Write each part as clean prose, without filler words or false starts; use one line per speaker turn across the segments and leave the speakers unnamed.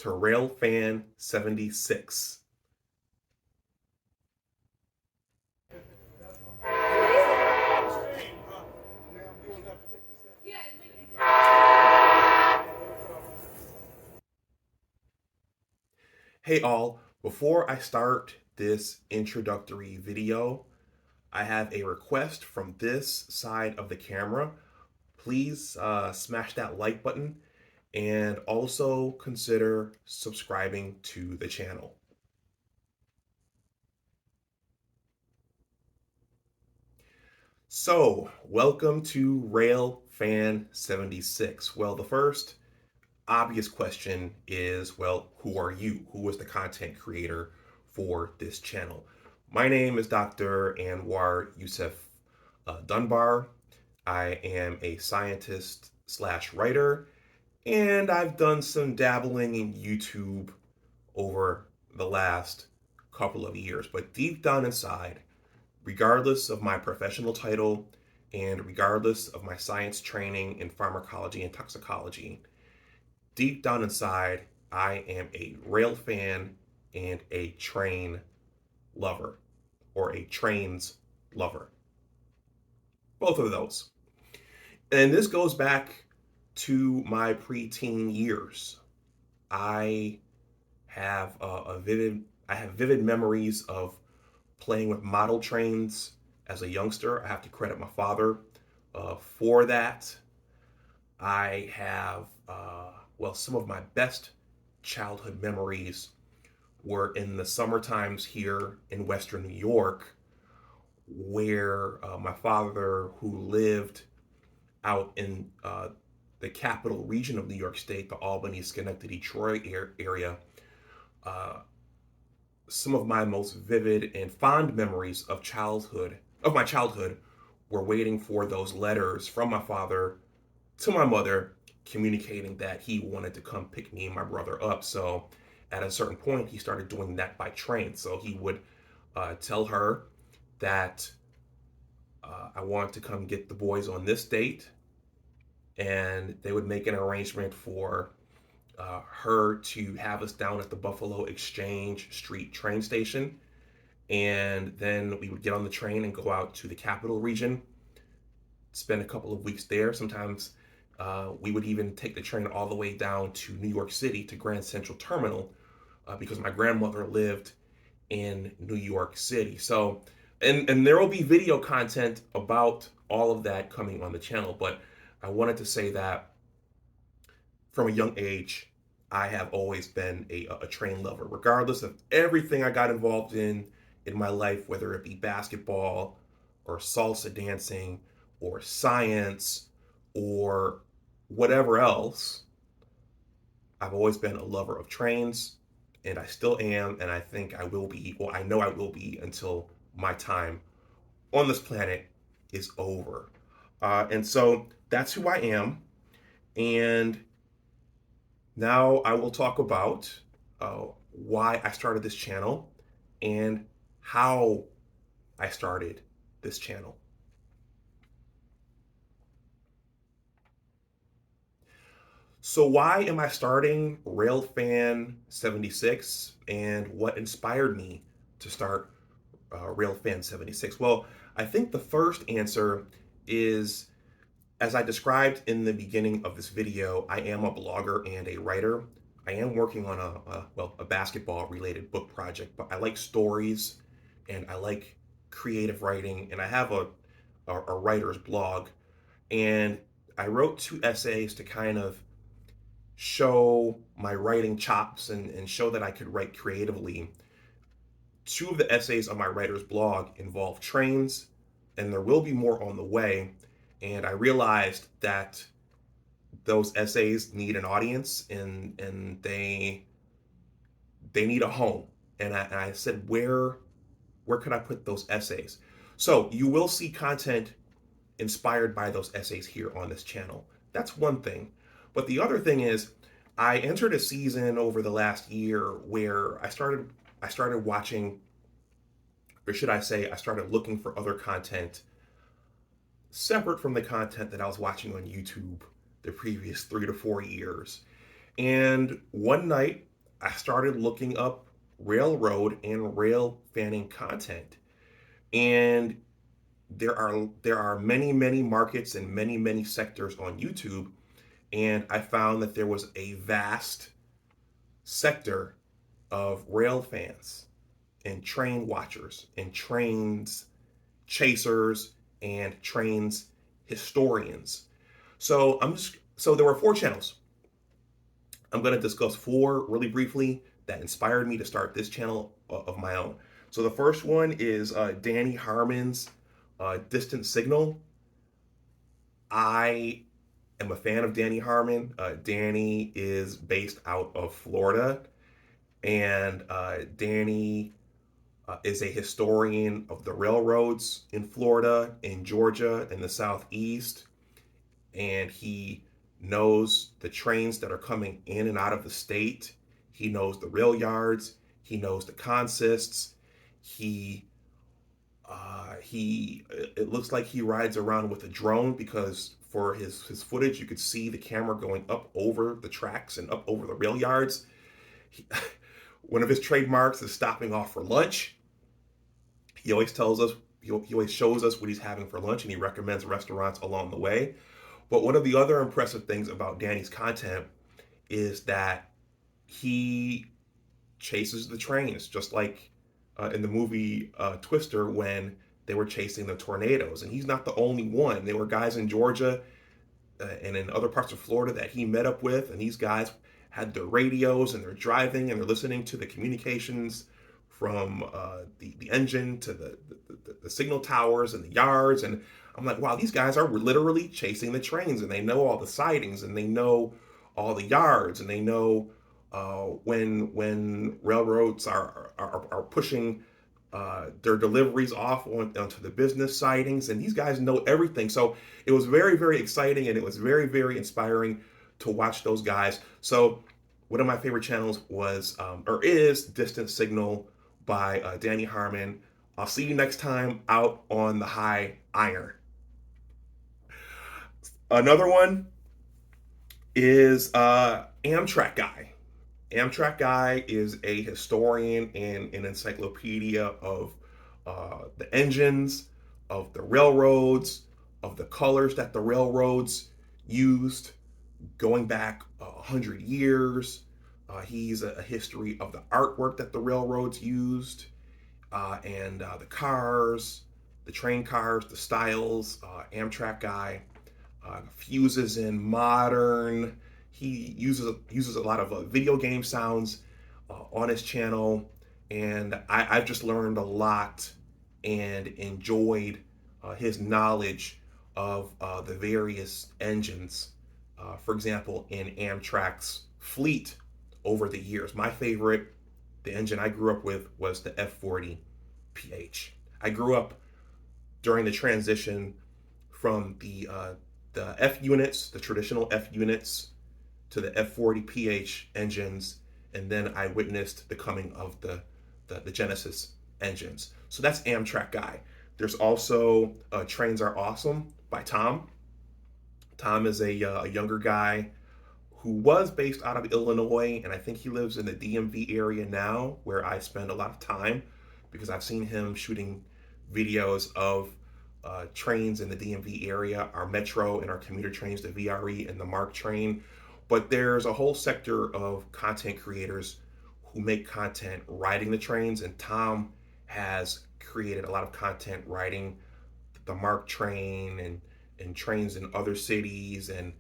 to RailFan76. Hey all, before I start this introductory video, I have a request from this side of the camera. Please smash that like button and also consider subscribing to the channel. So, welcome to RailFan76. Well, the first obvious question is, well, who are you? Who is the content creator for this channel? My name is Dr. Anwar Youssef Dunbar. I am a scientist slash writer, and I've done some dabbling in YouTube over the last couple of years. But deep down inside, regardless of my professional title and regardless of my science training in pharmacology and toxicology, deep down inside, I am a rail fan and a train lover, or a trains lover. Both of those. And this goes back to my preteen years. I have vivid memories of playing with model trains as a youngster. I have to credit my father for that. I have, some of my best childhood memories were in the summer times here in Western New York, where my father, who lived out in the capital region of New York State, the Albany, Schenectady, Troy area, some of my most vivid and fond memories of my childhood, were waiting for those letters from my father to my mother communicating that he wanted to come pick me and my brother up. So at a certain point, he started doing that by train. So he would tell her that I want to come get the boys on this date, and they would make an arrangement for her to have us down at the Buffalo Exchange Street train station. And then we would get on the train and go out to the capital region, spend a couple of weeks there. Sometimes we would even take the train all the way down to New York City to Grand Central Terminal because my grandmother lived in New York City. So, and there will be video content about all of that coming on the channel, but I wanted to say that from a young age, I have always been a train lover, regardless of everything I got involved in my life, whether it be basketball or salsa dancing or science or whatever else. I've always been a lover of trains, and I still am, and I think I will be, well, I know I will be until my time on this planet is over. And so that's who I am. And now I will talk about why I started this channel and how I started this channel. So why am I starting RailFan76, and what inspired me to start RailFan76? Well, I think the first answer is, as I described in the beginning of this video, I am a blogger and a writer. I am working on a basketball related book project, but I like stories and I like creative writing, and I have a writer's blog, and I wrote 2 essays to kind of show my writing chops and show that I could write creatively. 2 of the essays on my writer's blog involve trains, and there will be more on the way. And I realized that those essays need an audience, and they need a home. And I said, where could I put those essays? So you will see content inspired by those essays here on this channel. That's one thing. But the other thing is, I entered a season over the last year where I started watching, or should I say, I started looking for other content separate from the content that I was watching on YouTube the previous 3 to 4 years. And one night I started looking up railroad and rail fanning content. And there are many markets and many sectors on YouTube, and I found that there was a vast sector of rail fans and train watchers and trains chasers and trains historians. So there were four channels. I'm going to discuss four really briefly that inspired me to start this channel of my own. So the first one is Danny Harmon's Distant Signal. I am a fan of Danny Harmon. Danny is based out of Florida, and Danny is a historian of the railroads in Florida, in Georgia, in the Southeast, and he knows the trains that are coming in and out of the state. He knows the rail yards. He knows the consists. He it looks like he rides around with a drone, because for his footage you could see the camera going up over the tracks and up over the rail yards. He, one of his trademarks is stopping off for lunch. He always tells us, he always shows us what he's having for lunch, and he recommends restaurants along the way. But one of the other impressive things about Danny's content is that he chases the trains, just like in the movie Twister, when they were chasing the tornadoes. And he's not the only one. There were guys in Georgia and in other parts of Florida that he met up with, and these guys had their radios and they're driving and they're listening to the communications from the engine to the signal towers and the yards. And I'm like, wow, these guys are literally chasing the trains, and they know all the sidings, and they know all the yards, and they know when railroads are pushing their deliveries off onto the business sidings, and these guys know everything. So it was very exciting, and it was very inspiring to watch those guys. So one of my favorite channels was or is Distant Signal by Danny Harmon. I'll see you next time out on the high iron. Another one is Amtrak Guy. Amtrak Guy is a historian and an encyclopedia of the engines, of the railroads, of the colors that the railroads used going back 100 years. He's a history of the artwork that the railroads used, and the cars, the train cars, the styles. Amtrak Guy fuses in modern. He uses a lot of video game sounds on his channel, and I've just learned a lot and enjoyed his knowledge of the various engines. For example, in Amtrak's fleet over the years, my favorite, the engine I grew up with, was the F40 PH. I grew up during the transition from the F units, the traditional F units, to the F40 PH engines, and then I witnessed the coming of the Genesis engines. So that's Amtrak Guy. There's also Trains Are Awesome by Tom. Tom is a younger guy who was based out of Illinois, and I think he lives in the DMV area now, where I spend a lot of time, because I've seen him shooting videos of trains in the DMV area, our Metro and our commuter trains, the VRE and the MARC train. But there's a whole sector of content creators who make content riding the trains, and Tom has created a lot of content riding the MARC train and trains in other cities, and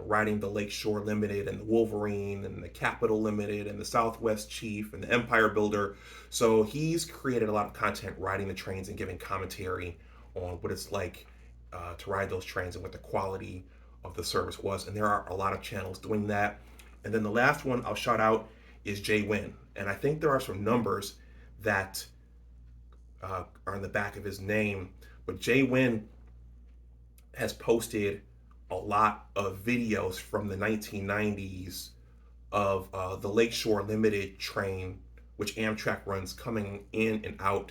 riding the Lakeshore Limited and the Wolverine and the Capital Limited and the Southwest Chief and the Empire Builder. So he's created a lot of content riding the trains and giving commentary on what it's like to ride those trains and what the quality of the service was. And there are a lot of channels doing that. And then the last one I'll shout out is Jay Wynn. And I think there are some numbers that are in the back of his name, but Jay Wynn has posted a lot of videos from the 1990s of the Lakeshore Limited train, which Amtrak runs, coming in and out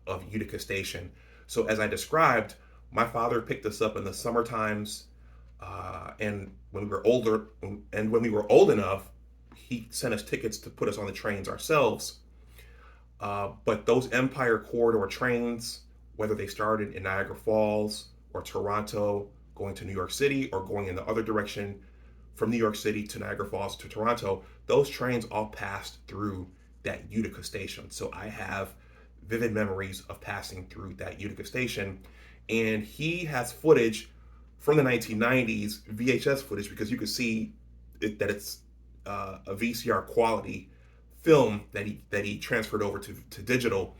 of Utica Station. So as I described, my father picked us up in the summer times, and when we were older, and when we were old enough, he sent us tickets to put us on the trains ourselves. But those Empire Corridor trains, whether they started in Niagara Falls or Toronto, going to New York City, or going in the other direction from New York City to Niagara Falls to Toronto, those trains all passed through that Utica station. So I have vivid memories of passing through that Utica station. And he has footage from the 1990s, VHS footage, because you can see that it's a VCR quality film that he transferred over to digital.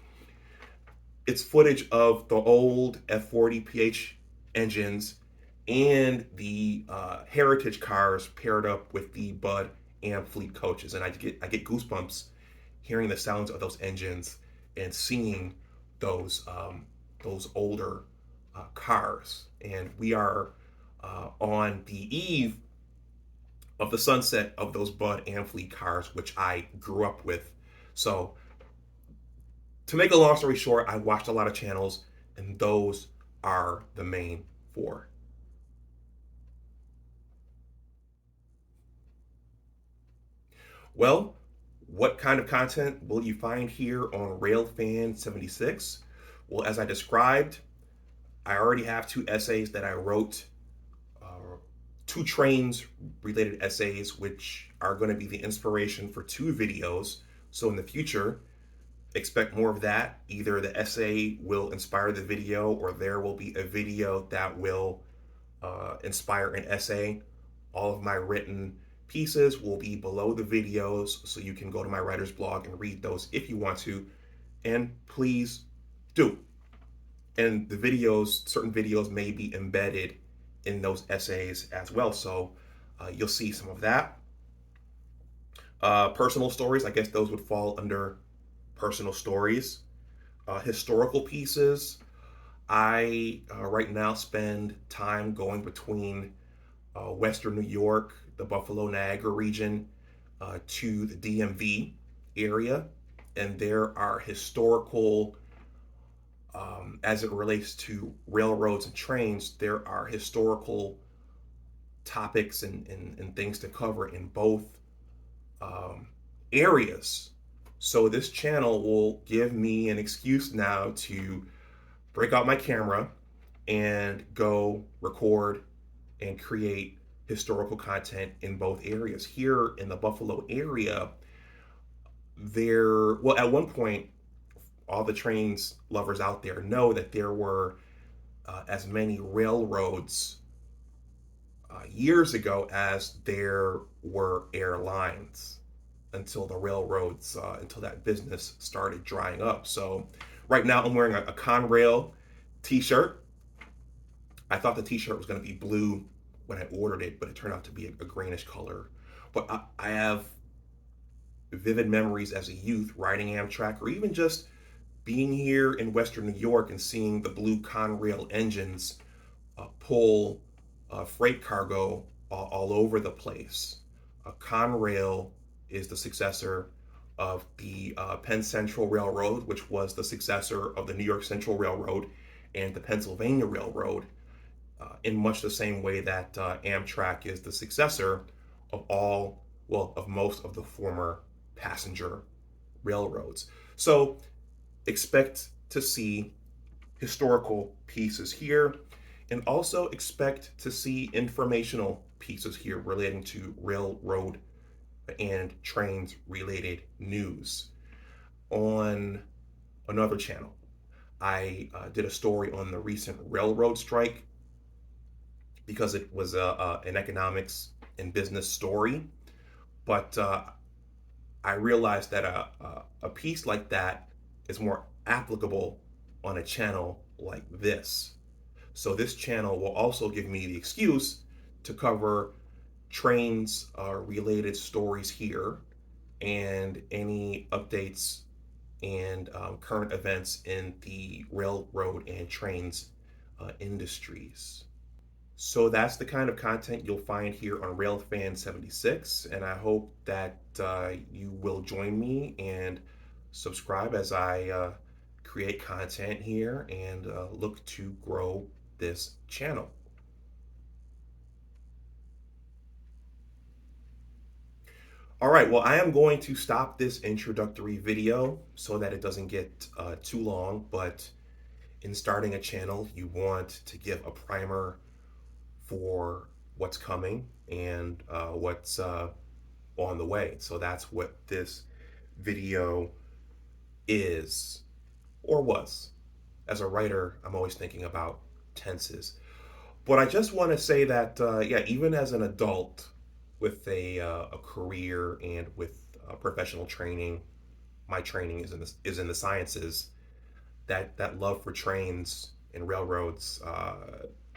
It's footage of the old F40 PH engines and the heritage cars paired up with the Bud and Fleet coaches, and I get goosebumps hearing the sounds of those engines and seeing those older cars. And we are on the eve of the sunset of those Bud and Fleet cars, which I grew up with. So, to make a long story short, I watched a lot of channels, and those are the main four. Well, what kind of content will you find here on RailFan76? Well, as I described, I already have two essays that I wrote, two trains related essays, which are going to be the inspiration for two videos. So in the future, expect more of that. Either the essay will inspire the video, or there will be a video that will inspire an essay. All of my written pieces will be below the videos, so you can go to my writer's blog and read those if you want to. And please do. And the videos, certain videos may be embedded in those essays as well. So you'll see some of that. Personal stories, I guess those would fall under personal stories. Historical pieces, I right now spend time going between Western New York, the Buffalo Niagara region, to the DMV area. And there are historical, as it relates to railroads and trains, there are historical topics and things to cover in both areas. So this channel will give me an excuse now to break out my camera and go record and create historical content in both areas. Here in the Buffalo area, well, at one point, all the trains lovers out there know that there were as many railroads years ago as there were airlines, until the railroads, until that business started drying up. So right now I'm wearing a Conrail t-shirt. I thought the t-shirt was going to be blue when I ordered it, but it turned out to be a greenish color. But I have vivid memories as a youth riding Amtrak, or even just being here in Western New York and seeing the blue Conrail engines pull freight cargo all over the place. Conrail is the successor of the Penn Central Railroad, which was the successor of the New York Central Railroad and the Pennsylvania Railroad, in much the same way that Amtrak is the successor of of most of the former passenger railroads. So expect to see historical pieces here, and also expect to see informational pieces here relating to railroad and trains related news. On another channel, I did a story on the recent railroad strike because it was an economics and business story. But I realized that a piece like that is more applicable on a channel like this. So this channel will also give me the excuse to cover trains related stories here, and any updates and current events in the railroad and trains industries. So that's the kind of content you'll find here on RailFan76, and I hope that you will join me and subscribe as I create content here and look to grow this channel. All right, well, I am going to stop this introductory video so that it doesn't get too long, but in starting a channel, you want to give a primer for what's coming and what's on the way. So that's what this video is or was. As a writer, I'm always thinking about tenses. But I just want to say that, yeah, even as an adult with a career and with professional training, my training is in the sciences. That love for trains and railroads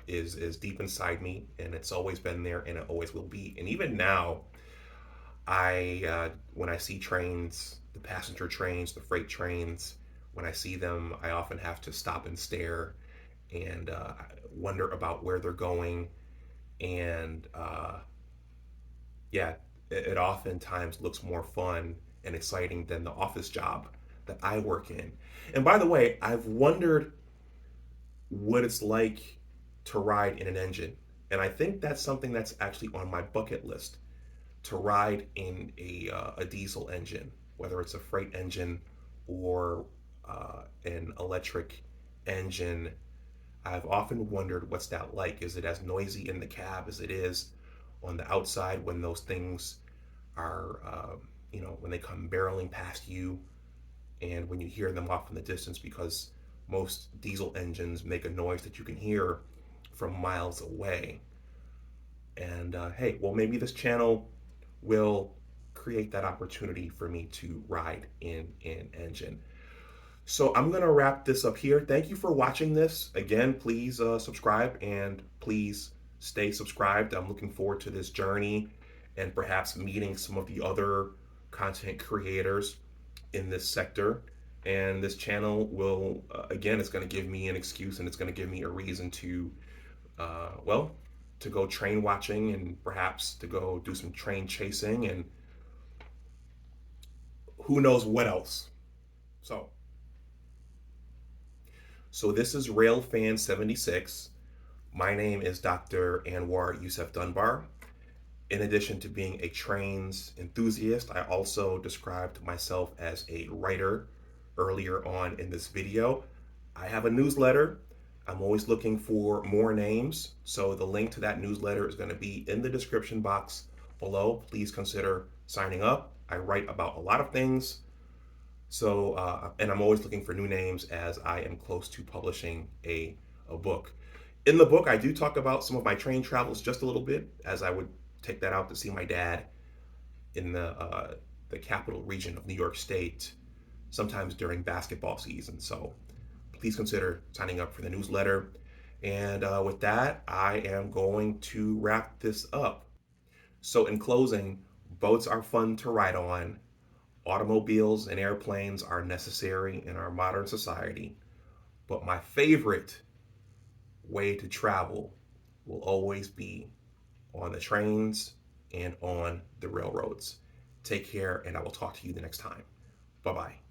is deep inside me, and it's always been there, and it always will be. And even now, I when I see trains, the passenger trains, the freight trains, when I see them, I often have to stop and stare and wonder about where they're going. And yeah, it oftentimes looks more fun and exciting than the office job that I work in. And by the way, I've wondered what it's like to ride in an engine. And I think that's something that's actually on my bucket list, to ride in a diesel engine, whether it's a freight engine or an electric engine. I've often wondered what's that like. Is it as noisy in the cab as it is on the outside when those things are, when they come barreling past you and when you hear them off in the distance, because most diesel engines make a noise that you can hear from miles away. And hey, well, maybe this channel will create that opportunity for me to ride in an engine. So I'm going to wrap this up here. Thank you for watching this. Again, please subscribe and please stay subscribed. I'm looking forward to this journey and perhaps meeting some of the other content creators in this sector. And this channel will, again, it's going to give me an excuse and it's going to give me a reason to, to go train watching and perhaps to go do some train chasing and who knows what else. So this is RailFan76. My name is Dr. Anwar Youssef Dunbar. In addition to being a trains enthusiast, I also described myself as a writer earlier on in this video. I have a newsletter. I'm always looking for more names. So the link to that newsletter is going to be in the description box below. Please consider signing up. I write about a lot of things. So, and I'm always looking for new names as I am close to publishing a book. In the book, I do talk about some of my train travels just a little bit, as I would take that out to see my dad in the capital region of New York State, sometimes during basketball season. So please consider signing up for the newsletter. And with that, I am going to wrap this up. So in closing, boats are fun to ride on. Automobiles and airplanes are necessary in our modern society, but my favorite way to travel will always be on the trains and on the railroads. Take care, and I will talk to you the next time. Bye-bye.